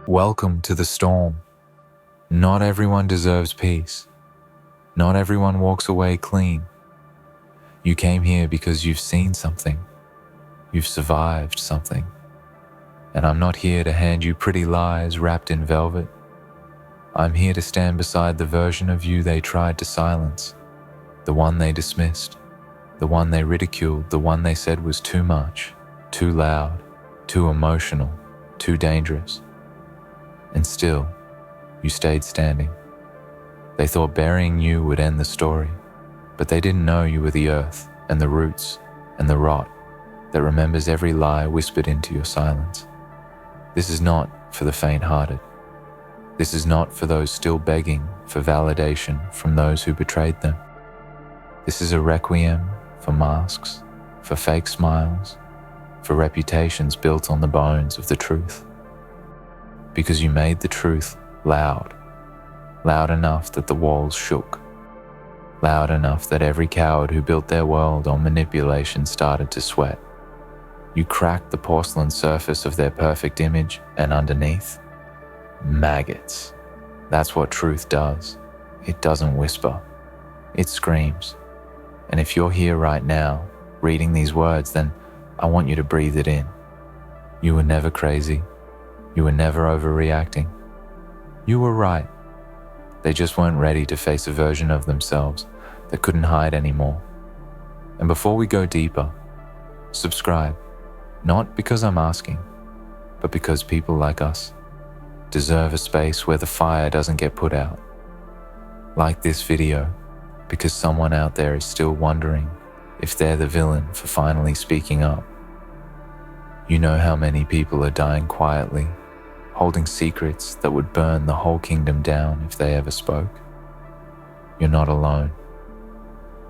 Welcome to the storm. Not everyone deserves peace. Not everyone walks away clean. You came here because you've seen something. You've survived something. And I'm not here to hand you pretty lies wrapped in velvet. I'm here to stand beside the version of you they tried to silence, the one they dismissed, the one they ridiculed, the one they said was too much, too loud, too emotional, too dangerous. And still, you stayed standing. They thought burying you would end the story, but they didn't know you were the earth and the roots and the rot that remembers every lie whispered into your silence. This is not for the faint-hearted. This is not for those still begging for validation from those who betrayed them. This is a requiem for masks, for fake smiles, for reputations built on the bones of the truth. Because you made the truth loud enough that the walls shook, loud enough that every coward who built their world on manipulation started to sweat. You cracked the porcelain surface of their perfect image, and underneath, maggots. That's what truth does. It doesn't whisper, it screams. And if you're here right now, reading these words, then I want you to breathe it in. You were never crazy. You were never overreacting. You were right. They just weren't ready to face a version of themselves that couldn't hide anymore. And before we go deeper, subscribe, not because I'm asking, but because people like us deserve a space where the fire doesn't get put out. Like this video, because someone out there is still wondering if they're the villain for finally speaking up. You know how many people are dying quietly, holding secrets that would burn the whole kingdom down if they ever spoke. You're not alone.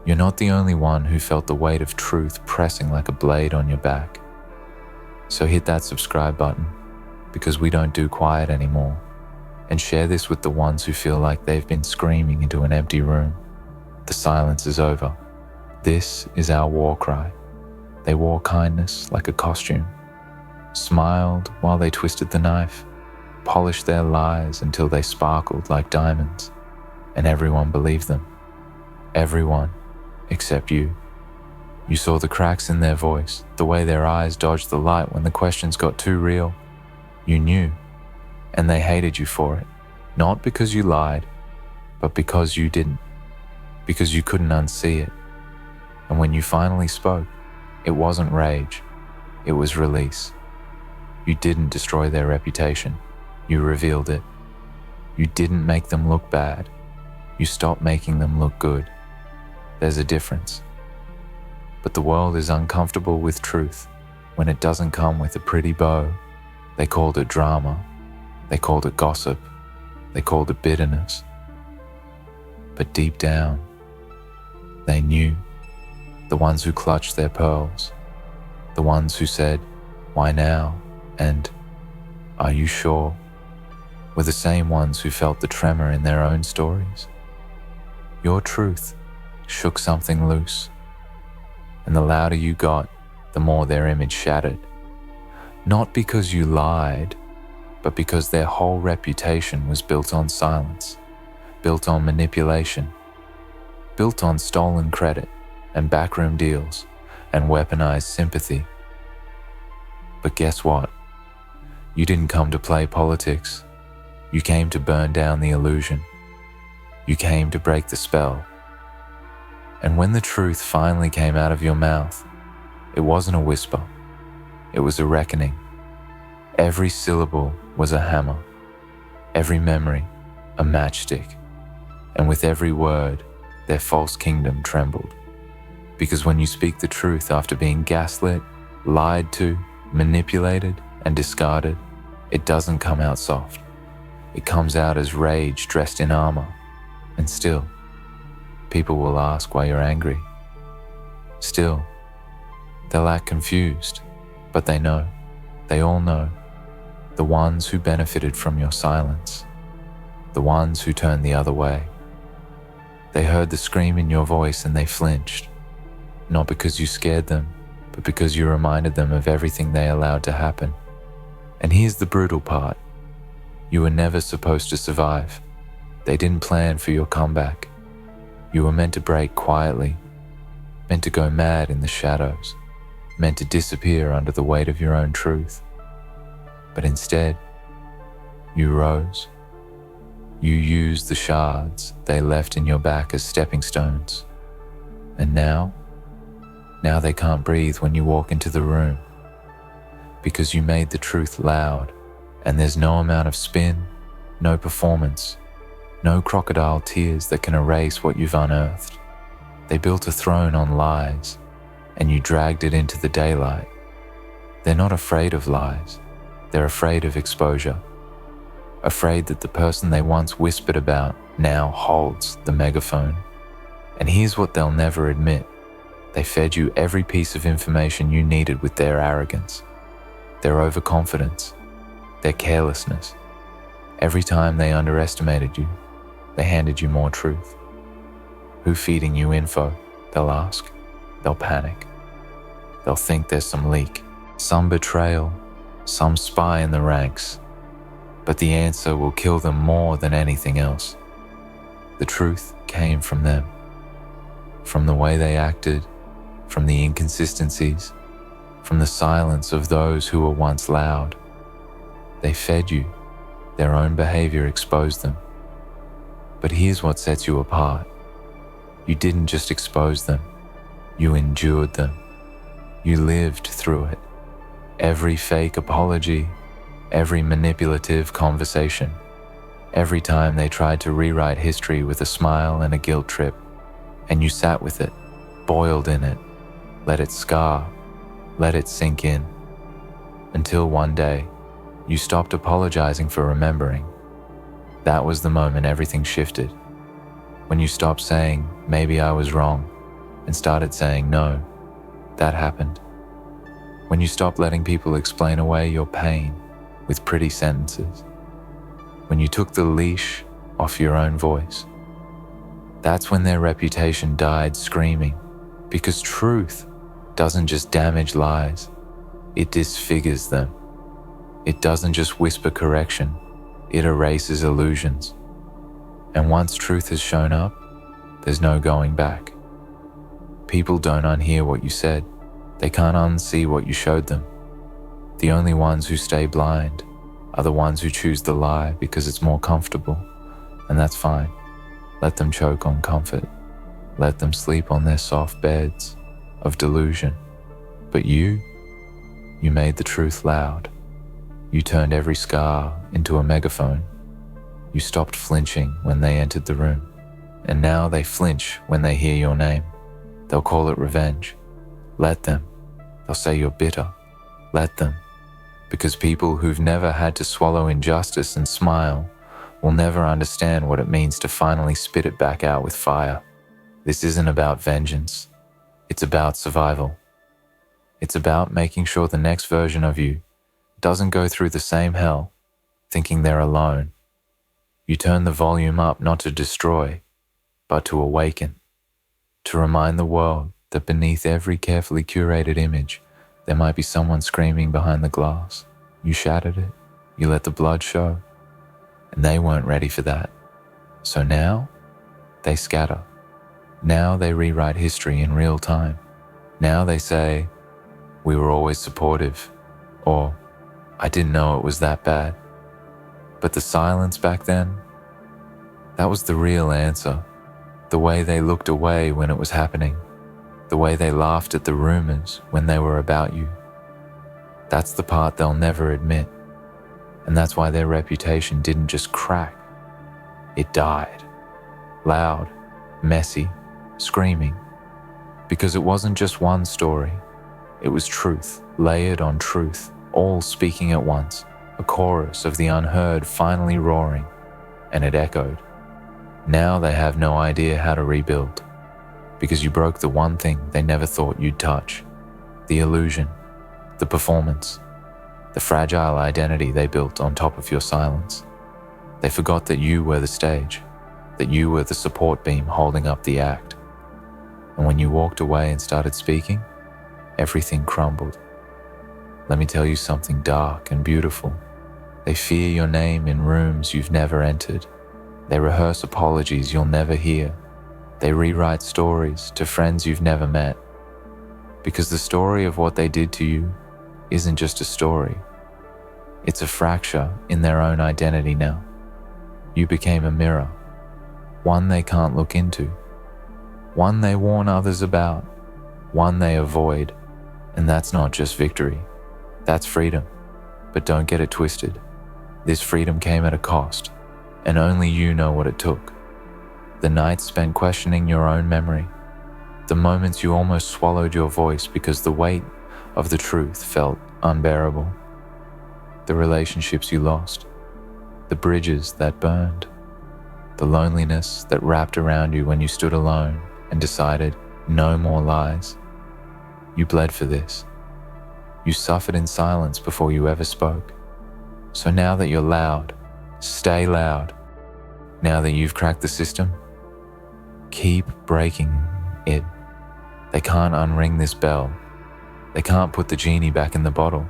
You're not the only one who felt the weight of truth pressing like a blade on your back. So hit that subscribe button, because we don't do quiet anymore, and share this with the ones who feel like they've been screaming into an empty room. The silence is over. This is our war cry. They wore kindness like a costume, smiled while they twisted the knife, polished their lies until they sparkled like diamonds, and everyone believed them. Everyone except you. You saw the cracks in their voice, the way their eyes dodged the light when the questions got too real. You knew, and they hated you for it, not because you lied, but because you didn't, because you couldn't unsee it. And when you finally spoke, it wasn't rage, it was release. You didn't destroy their reputation, you revealed it. You didn't make them look bad, you stopped making them look good. There's a difference. But the world is uncomfortable with truth when it doesn't come with a pretty bow. They called it drama, they called it gossip, they called it bitterness. But deep down, they knew. The ones who clutched their pearls, the ones who said, "Why now?" and "Are you sure?" were the same ones who felt the tremor in their own stories. Your truth shook something loose, and the louder you got, the more their image shattered. Not because you lied, but because their whole reputation was built on silence, built on manipulation, built on stolen credit and backroom deals and weaponized sympathy. But guess what? You didn't come to play politics. You came to burn down the illusion. You came to break the spell. And when the truth finally came out of your mouth, it wasn't a whisper. It was a reckoning. Every syllable was a hammer. Every memory, a matchstick. And with every word, their false kingdom trembled. Because when you speak the truth after being gaslit, lied to, manipulated, and discarded, it doesn't come out soft. It comes out as rage dressed in armor. And still, people will ask why you're angry. Still, they'll act confused, but they know, they all know, the ones who benefited from your silence, the ones who turned the other way. They heard the scream in your voice and they flinched, not because you scared them, but because you reminded them of everything they allowed to happen. And here's the brutal part. You were never supposed to survive. They didn't plan for your comeback. You were meant to break quietly, meant to go mad in the shadows, meant to disappear under the weight of your own truth. But instead, you rose. You used the shards they left in your back as stepping stones. And now they can't breathe when you walk into the room, because you made the truth loud, and there's no amount of spin, no performance, no crocodile tears that can erase what you've unearthed. They built a throne on lies, and you dragged it into the daylight. They're not afraid of lies. They're afraid of exposure. Afraid that the person they once whispered about now holds the megaphone. And here's what they'll never admit. They fed you every piece of information you needed with their arrogance, their overconfidence, their carelessness. Every time they underestimated you, they handed you more truth. Who feeding you info? They'll ask. They'll panic. They'll think there's some leak, some betrayal, some spy in the ranks. But the answer will kill them more than anything else. The truth came from them, from the way they acted, from the inconsistencies, from the silence of those who were once loud. They fed you. Their own behavior exposed them. But here's what sets you apart. You didn't just expose them. You endured them. You lived through it. Every fake apology, every manipulative conversation, every time they tried to rewrite history with a smile and a guilt trip, and you sat with it, boiled in it, let it scar, let it sink in, until one day, you stopped apologizing for remembering. That was the moment everything shifted. When you stopped saying, maybe I was wrong, and started saying, no, that happened. When you stopped letting people explain away your pain with pretty sentences. When you took the leash off your own voice. That's when their reputation died screaming, because truth doesn't just damage lies, it disfigures them. It doesn't just whisper correction, it erases illusions. And once truth has shown up, there's no going back. People don't unhear what you said. They can't unsee what you showed them. The only ones who stay blind are the ones who choose the lie because it's more comfortable, and that's fine. Let them choke on comfort. Let them sleep on their soft beds of delusion. But you made the truth loud. You turned every scar into a megaphone. You stopped flinching when they entered the room. And now they flinch when they hear your name. They'll call it revenge. Let them. They'll say you're bitter. Let them. Because people who've never had to swallow injustice and smile will never understand what it means to finally spit it back out with fire. This isn't about vengeance. It's about survival. It's about making sure the next version of you doesn't go through the same hell, thinking they're alone. You turn the volume up not to destroy, but to awaken, to remind the world that beneath every carefully curated image, there might be someone screaming behind the glass. You shattered it, you let the blood show, and they weren't ready for that. So now, they scatter. Now they rewrite history in real time. Now they say, we were always supportive, or I didn't know it was that bad. But the silence back then, that was the real answer. The way they looked away when it was happening. The way they laughed at the rumors when they were about you. That's the part they'll never admit. And that's why their reputation didn't just crack. It died. Loud, messy, screaming. Because it wasn't just one story. It was truth, layered on truth, all speaking at once. A chorus of the unheard finally roaring. And it echoed. Now they have no idea how to rebuild. Because you broke the one thing they never thought you'd touch. The illusion, the performance, the fragile identity they built on top of your silence. They forgot that you were the stage, that you were the support beam holding up the act. And when you walked away and started speaking, everything crumbled. Let me tell you something dark and beautiful. They fear your name in rooms you've never entered. They rehearse apologies you'll never hear. They rewrite stories to friends you've never met. Because the story of what they did to you isn't just a story. It's a fracture in their own identity now. You became a mirror, one they can't look into, one they warn others about, one they avoid. And that's not just victory, that's freedom. But don't get it twisted. This freedom came at a cost, and only you know what it took. The nights spent questioning your own memory, the moments you almost swallowed your voice because the weight of the truth felt unbearable, the relationships you lost, the bridges that burned, the loneliness that wrapped around you when you stood alone and decided no more lies. You bled for this. You suffered in silence before you ever spoke. So now that you're loud, stay loud. Now that you've cracked the system, keep breaking it. They can't unring this bell. They can't put the genie back in the bottle.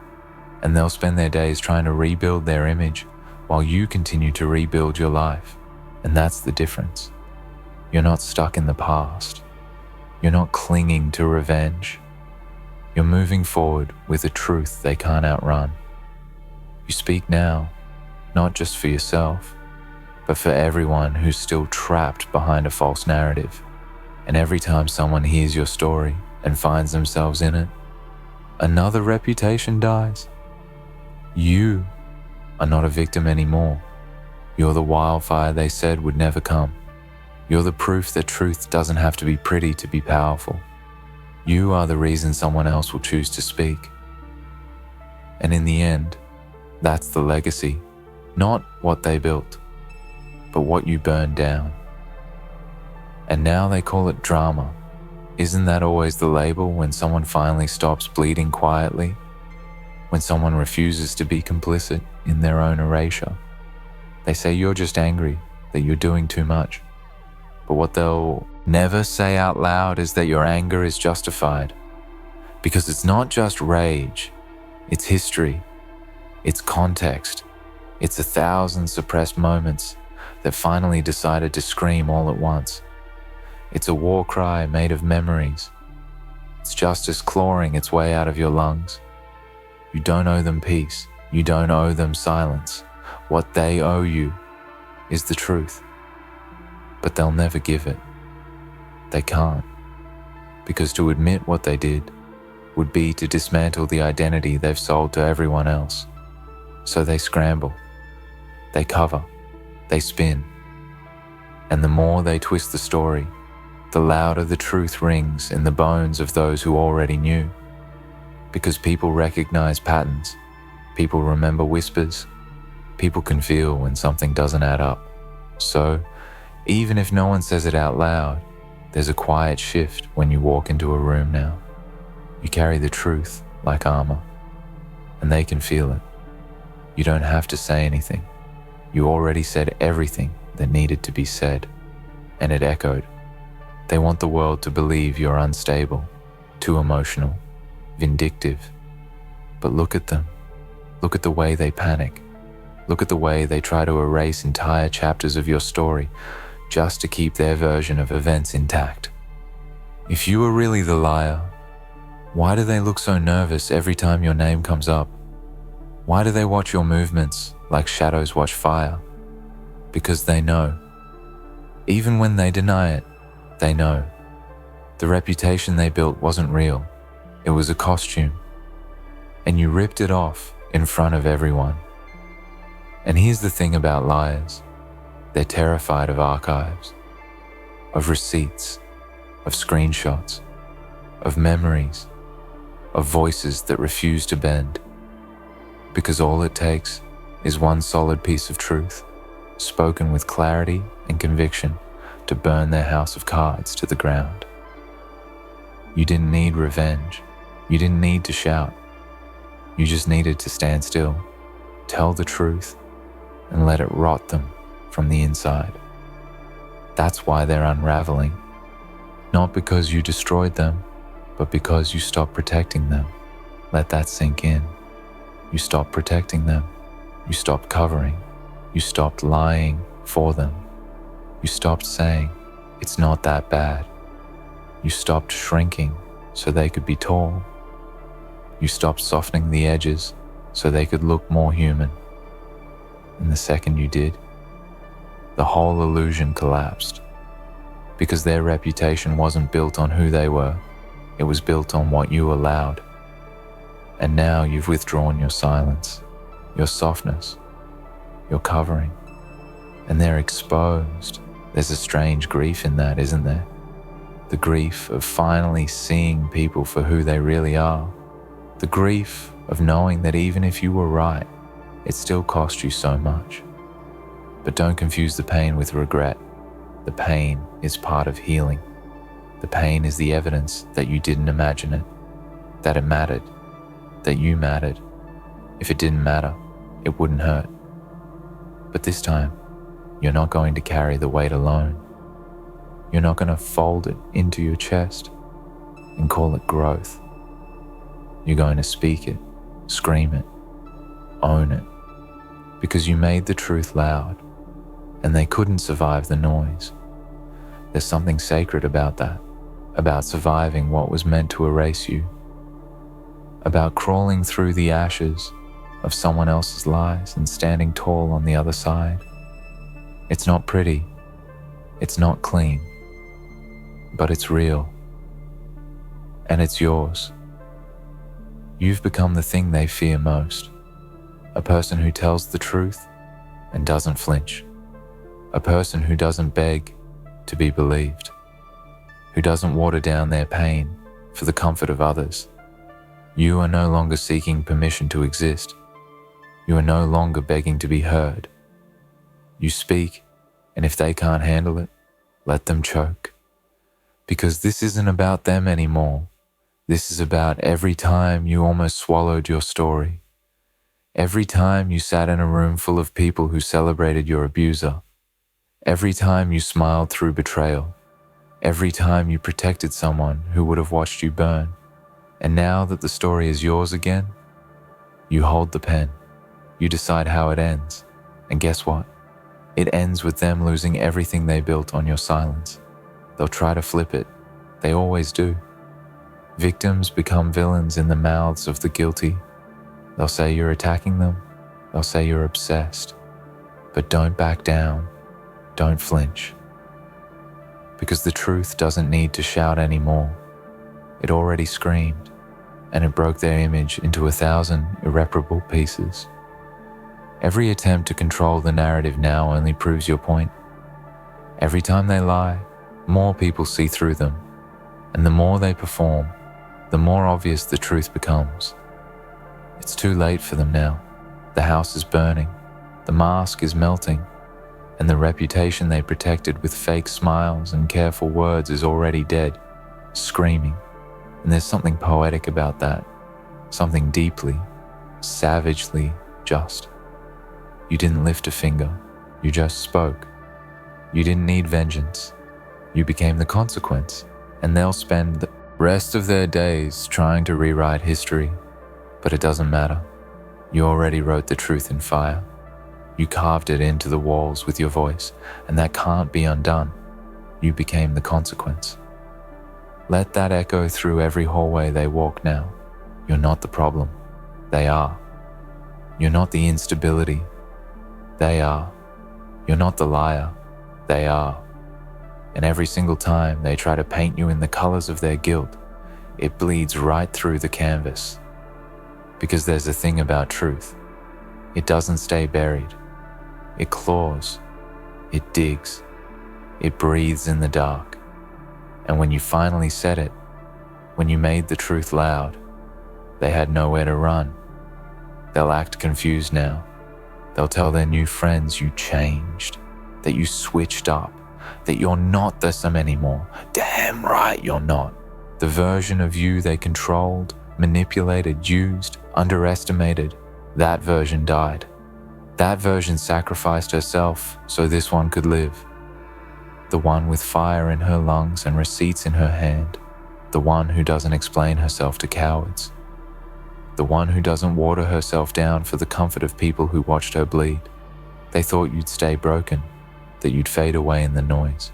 And they'll spend their days trying to rebuild their image while you continue to rebuild your life. And that's the difference. You're not stuck in the past. You're not clinging to revenge. You're moving forward with a truth they can't outrun. You speak now, not just for yourself, but for everyone who's still trapped behind a false narrative. And every time someone hears your story and finds themselves in it, another reputation dies. You are not a victim anymore. You're the wildfire they said would never come. You're the proof that truth doesn't have to be pretty to be powerful. You are the reason someone else will choose to speak. And in the end, that's the legacy, not what they built, but what you burned down. And now they call it drama. Isn't that always the label when someone finally stops bleeding quietly? When someone refuses to be complicit in their own erasure? They say you're just angry, that you're doing too much. But what they'll never say out loud is that your anger is justified. Because it's not just rage, it's history, it's context, it's 1,000 suppressed moments that finally decided to scream all at once. It's a war cry made of memories. It's justice clawing its way out of your lungs. You don't owe them peace, you don't owe them silence. What they owe you is the truth. But they'll never give it. They can't. Because to admit what they did would be to dismantle the identity they've sold to everyone else. So they scramble, they cover, they spin. And the more they twist the story, the louder the truth rings in the bones of those who already knew. Because people recognize patterns, people remember whispers, people can feel when something doesn't add up. So, even if no one says it out loud, there's a quiet shift when you walk into a room now. You carry the truth like armor, and they can feel it. You don't have to say anything. You already said everything that needed to be said, and it echoed. They want the world to believe you're unstable, too emotional, vindictive. But look at them. Look at the way they panic. Look at the way they try to erase entire chapters of your story just to keep their version of events intact. If you are really the liar, why do they look so nervous every time your name comes up? Why do they watch your movements like shadows watch fire? Because they know. Even when they deny it, they know. The reputation they built wasn't real. It was a costume. And you ripped it off in front of everyone. And here's the thing about liars. They're terrified of archives, of receipts, of screenshots, of memories, of voices that refuse to bend. Because all it takes is one solid piece of truth, spoken with clarity and conviction, to burn their house of cards to the ground. You didn't need revenge. You didn't need to shout. You just needed to stand still, tell the truth, and let it rot them from the inside. That's why they're unraveling. Not because you destroyed them, but because you stopped protecting them. Let that sink in. You stopped protecting them. You stopped covering. You stopped lying for them. You stopped saying, "It's not that bad." You stopped shrinking so they could be tall. You stopped softening the edges so they could look more human. And the second you did, the whole illusion collapsed, because their reputation wasn't built on who they were, it was built on what you allowed. And now you've withdrawn your silence, your softness, your covering, and they're exposed. There's a strange grief in that, isn't there? The grief of finally seeing people for who they really are. The grief of knowing that even if you were right, it still cost you so much. But don't confuse the pain with regret. The pain is part of healing. The pain is the evidence that you didn't imagine it, that it mattered, that you mattered. If it didn't matter, it wouldn't hurt. But this time, you're not going to carry the weight alone. You're not going to fold it into your chest and call it growth. You're going to speak it, scream it, own it, because you made the truth loud, and they couldn't survive the noise. There's something sacred about that, about surviving what was meant to erase you, about crawling through the ashes of someone else's lies and standing tall on the other side. It's not pretty, it's not clean, but it's real, and it's yours. You've become the thing they fear most, a person who tells the truth and doesn't flinch, a person who doesn't beg to be believed, who doesn't water down their pain for the comfort of others. You are no longer seeking permission to exist. You are no longer begging to be heard. You speak, and if they can't handle it, let them choke. Because this isn't about them anymore. This is about every time you almost swallowed your story. Every time you sat in a room full of people who celebrated your abuser. Every time you smiled through betrayal. Every time you protected someone who would have watched you burn. And now that the story is yours again, you hold the pen. You decide how it ends. And guess what? It ends with them losing everything they built on your silence. They'll try to flip it. They always do. Victims become villains in the mouths of the guilty. They'll say you're attacking them. They'll say you're obsessed. But don't back down. Don't flinch. Because the truth doesn't need to shout anymore. It already screamed, and it broke their image into 1,000 irreparable pieces. Every attempt to control the narrative now only proves your point. Every time they lie, more people see through them, and the more they perform, the more obvious the truth becomes. It's too late for them now. The house is burning, the mask is melting, and the reputation they protected with fake smiles and careful words is already dead, screaming. And there's something poetic about that, something deeply, savagely just. You didn't lift a finger, you just spoke. You didn't need vengeance, you became the consequence, and they'll spend the rest of their days trying to rewrite history. But it doesn't matter. You already wrote the truth in fire. You carved it into the walls with your voice, and that can't be undone. You became the consequence. Let that echo through every hallway they walk now. You're not the problem. They are. You're not the instability. They are. You're not the liar. They are. And every single time they try to paint you in the colors of their guilt, it bleeds right through the canvas. Because there's a thing about truth. It doesn't stay buried. It claws. It digs. It breathes in the dark. And when you finally said it, when you made the truth loud, they had nowhere to run. They'll act confused now. They'll tell their new friends you changed, that you switched up, that you're not the same anymore. Damn right you're not. The version of you they controlled, manipulated, used, underestimated, that version died. That version sacrificed herself so this one could live. The one with fire in her lungs and receipts in her hand. The one who doesn't explain herself to cowards. the one who doesn't water herself down for the comfort of people who watched her bleed. They thought you'd stay broken, that you'd fade away in the noise.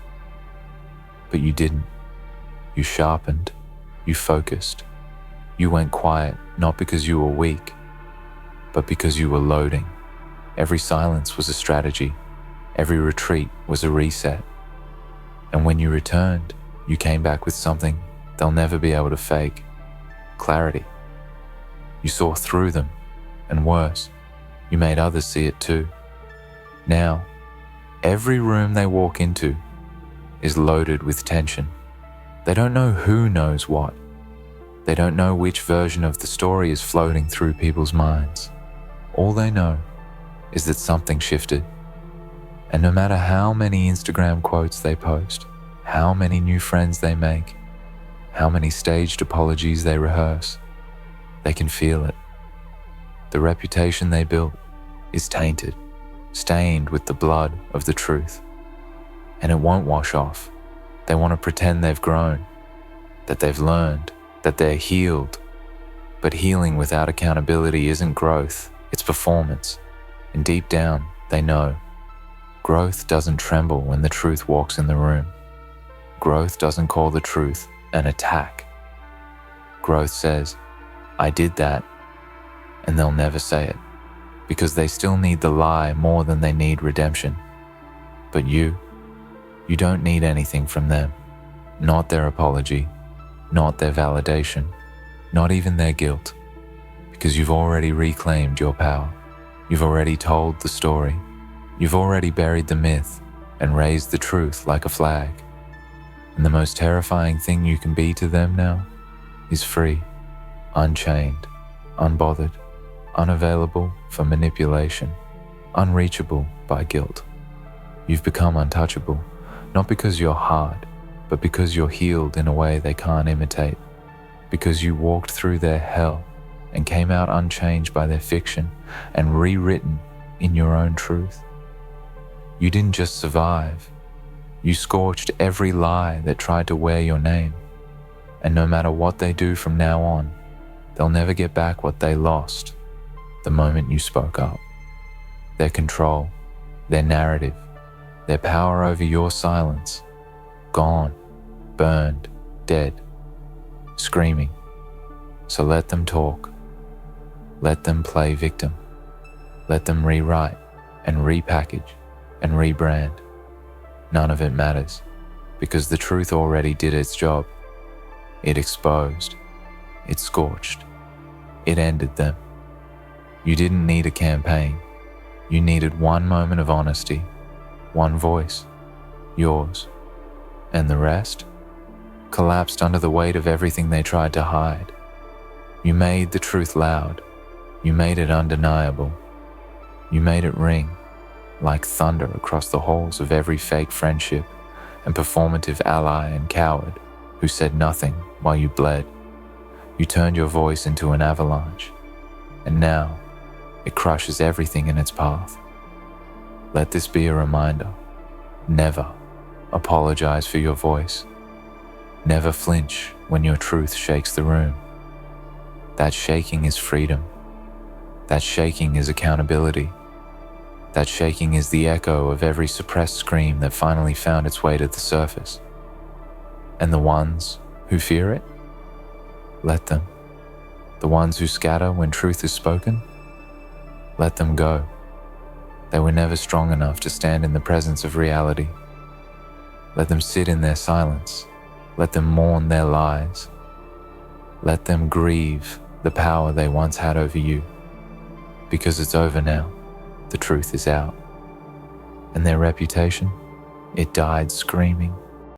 But you didn't. You sharpened. You focused. You went quiet, not because you were weak, but because you were loading. Every silence was a strategy. Every retreat was a reset. And when you returned, you came back with something they'll never be able to fake: clarity. You saw through them, and worse, you made others see it too. Now, every room they walk into is loaded with tension. They don't know who knows what. They don't know which version of the story is floating through people's minds. All they know is that something shifted. And no matter how many Instagram quotes they post, how many new friends they make, how many staged apologies they rehearse, they can feel it. The reputation they built is tainted, stained with the blood of the truth. And it won't wash off. They want to pretend they've grown, that they've learned, that they're healed. But healing without accountability isn't growth, it's performance. And deep down, they know. Growth doesn't tremble when the truth walks in the room. Growth doesn't call the truth an attack. Growth says, I did that, and they'll never say it, because they still need the lie more than they need redemption. But you don't need anything from them. Not their apology, not their validation, not even their guilt, because you've already reclaimed your power. You've already told the story. You've already buried the myth and raised the truth like a flag. And the most terrifying thing you can be to them now is free, unchained, unbothered, unavailable for manipulation, unreachable by guilt. You've become untouchable, not because you're hard, but because you're healed in a way they can't imitate, because you walked through their hell and came out unchanged by their fiction and rewritten in your own truth. You didn't just survive, you scorched every lie that tried to wear your name. And no matter what they do from now on, they'll never get back what they lost the moment you spoke up. Their control, their narrative, their power over your silence, gone, burned, dead, screaming. So let them talk. Let them play victim. Let them rewrite and repackage and rebrand. None of it matters, because the truth already did its job. It exposed. It scorched. It ended them. You didn't need a campaign. You needed one moment of honesty, one voice, yours. And the rest collapsed under the weight of everything they tried to hide. You made the truth loud. You made it undeniable. You made it ring like thunder across the halls of every fake friendship and performative ally and coward who said nothing while you bled. You turned your voice into an avalanche, and now it crushes everything in its path. Let this be a reminder. Never apologize for your voice. Never flinch when your truth shakes the room. That shaking is freedom. That shaking is accountability. That shaking is the echo of every suppressed scream that finally found its way to the surface. And the ones who fear it, let them. The ones who scatter when truth is spoken, let them go. They were never strong enough to stand in the presence of reality. Let them sit in their silence. Let them mourn their lies. Let them grieve the power they once had over you. Because it's over now. The truth is out. And their reputation, it died screaming.